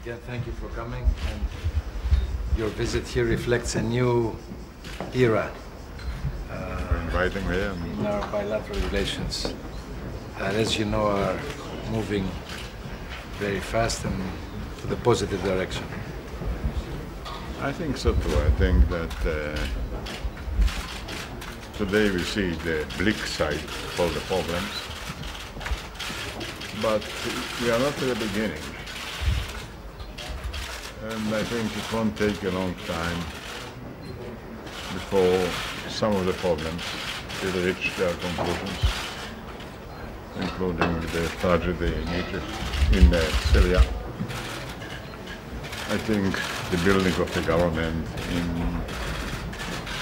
Again, thank you for coming. And your visit here reflects a new era inviting me in our bilateral relations that, as you know, are moving very fast and to the positive direction. I think so too. I think that today we see the bleak side of the problems, but we are not at the beginning. And I think it won't take a long time before some of the problems will reach their conclusions, including the tragedy in Egypt, in Syria. I think the building of the government in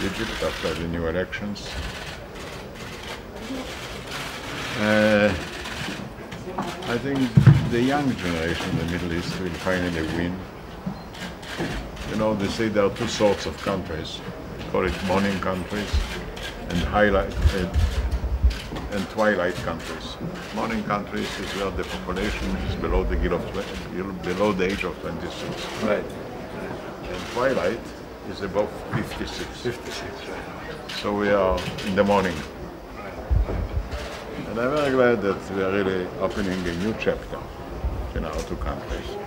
Egypt after the new elections. I think the young generation in the Middle East will finally win. You know, they say there are two sorts of countries. They call it morning countries and twilight countries. Morning countries is where the population is below the age of 26. Right. And twilight is above 56. 56, right. So we are in the morning. And I'm very glad that we are really opening a new chapter in our two countries.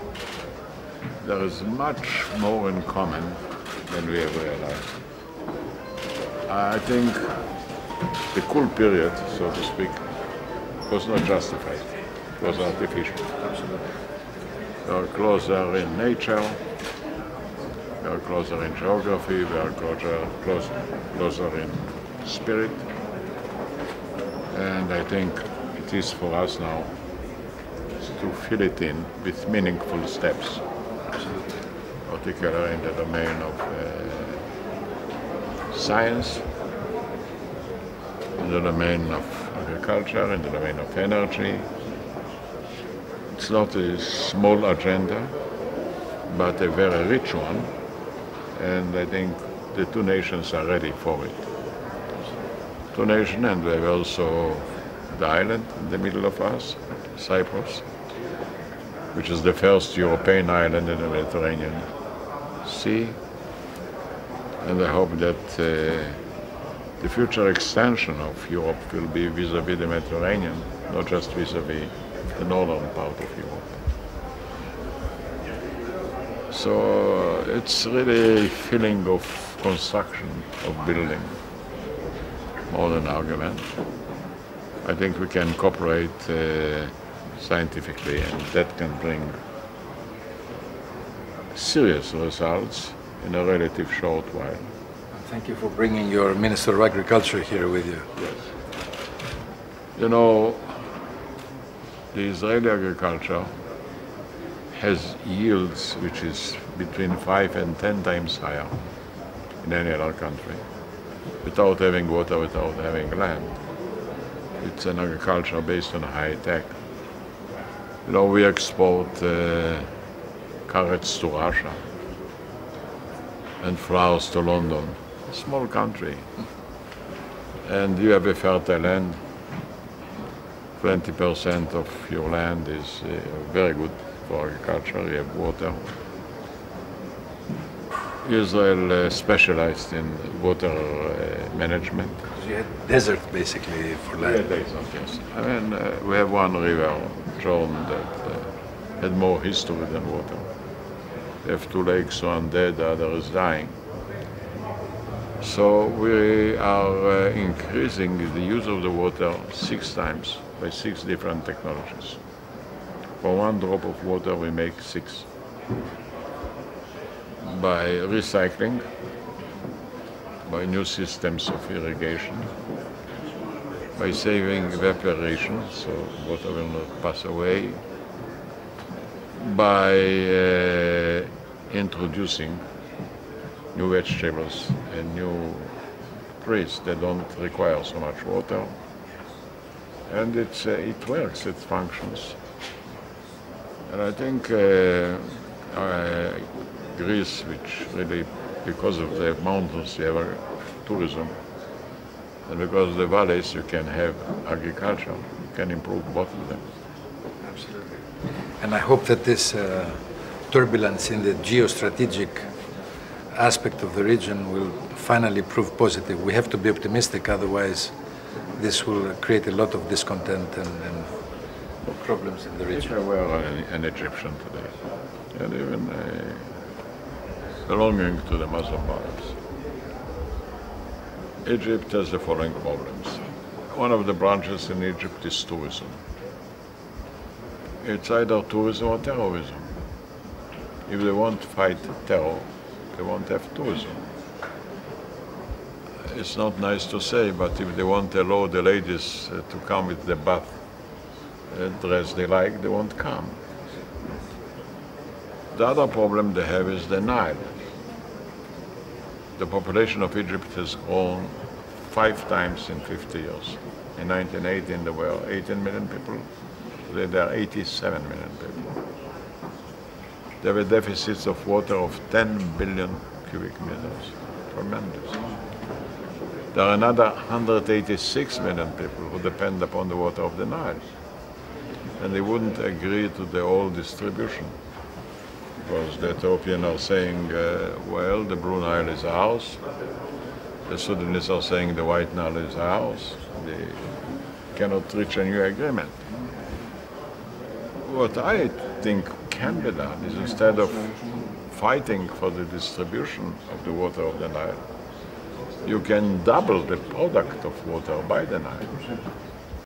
There is much more in common than we have realized. I think the cool period, so to speak, was not justified. It was artificial. Absolutely. We are closer in nature, we are closer in geography, we are closer in spirit. And I think it is for us now to fill it in with meaningful steps, particularly in the domain of science, in the domain of agriculture, in the domain of energy. It's not a small agenda, but a very rich one, and I think the two nations are ready for it. Two nations, and we have also the island in the middle of us, Cyprus, which is the first European island in the Mediterranean Sea. And I hope that the future extension of Europe will be vis-à-vis the Mediterranean, not just vis-à-vis the northern part of Europe. So it's really a feeling of construction, of building, more than argument. I think we can cooperate scientifically, and that can bring serious results in a relative short while. Thank you for bringing your Minister of Agriculture here with you. Yes. You know, the Israeli agriculture has yields which is between 5 and 10 times higher in any other country, without having water, without having land. It's an agriculture based on high tech. You know, we export carrots to Russia and flowers to London. A small country. And you have a fertile land. 20% of your land is very good for agriculture. You have water. Israel specialized in water management. You had desert basically for land. Yeah, desert, yes. I mean, we have one river, Jordan, that had more history than water. We have two lakes, one dead, the other is dying. So we are increasing the use of the water 6 times by 6 different technologies. For 1 drop of water we make 6. By recycling, by new systems of irrigation, by saving evaporation, so water will not pass away, by introducing new vegetables and new trees that don't require so much water. And it works, it functions. And I think Greece, which really, because of the mountains, you have tourism, and because of the valleys, you can have agriculture. You can improve both of them. Absolutely. And I hope that this turbulence in the geostrategic aspect of the region will finally prove positive. We have to be optimistic, otherwise this will create a lot of discontent and problems in the region. If I were an Egyptian today, and even belonging to the Muslim Arabs, Egypt has the following problems. One of the branches in Egypt is tourism. It's either tourism or terrorism. If they want to fight terror, they won't have tourism. It's not nice to say, but if they want to allow the ladies to come with the bath dress they like, they won't come. The other problem they have is the Nile. The population of Egypt has grown 5 times in 50 years. In 1918 there were 18 million people, today there are 87 million people. There were deficits of water of 10 billion cubic meters, tremendous. There are another 186 million people who depend upon the water of the Nile. And they wouldn't agree to the old distribution. Because the Ethiopians are saying, well, the Blue Nile is ours. The Sudanese are saying the White Nile is ours. They cannot reach a new agreement. What I think can be done is, instead of fighting for the distribution of the water of the Nile, you can double the product of water by the Nile.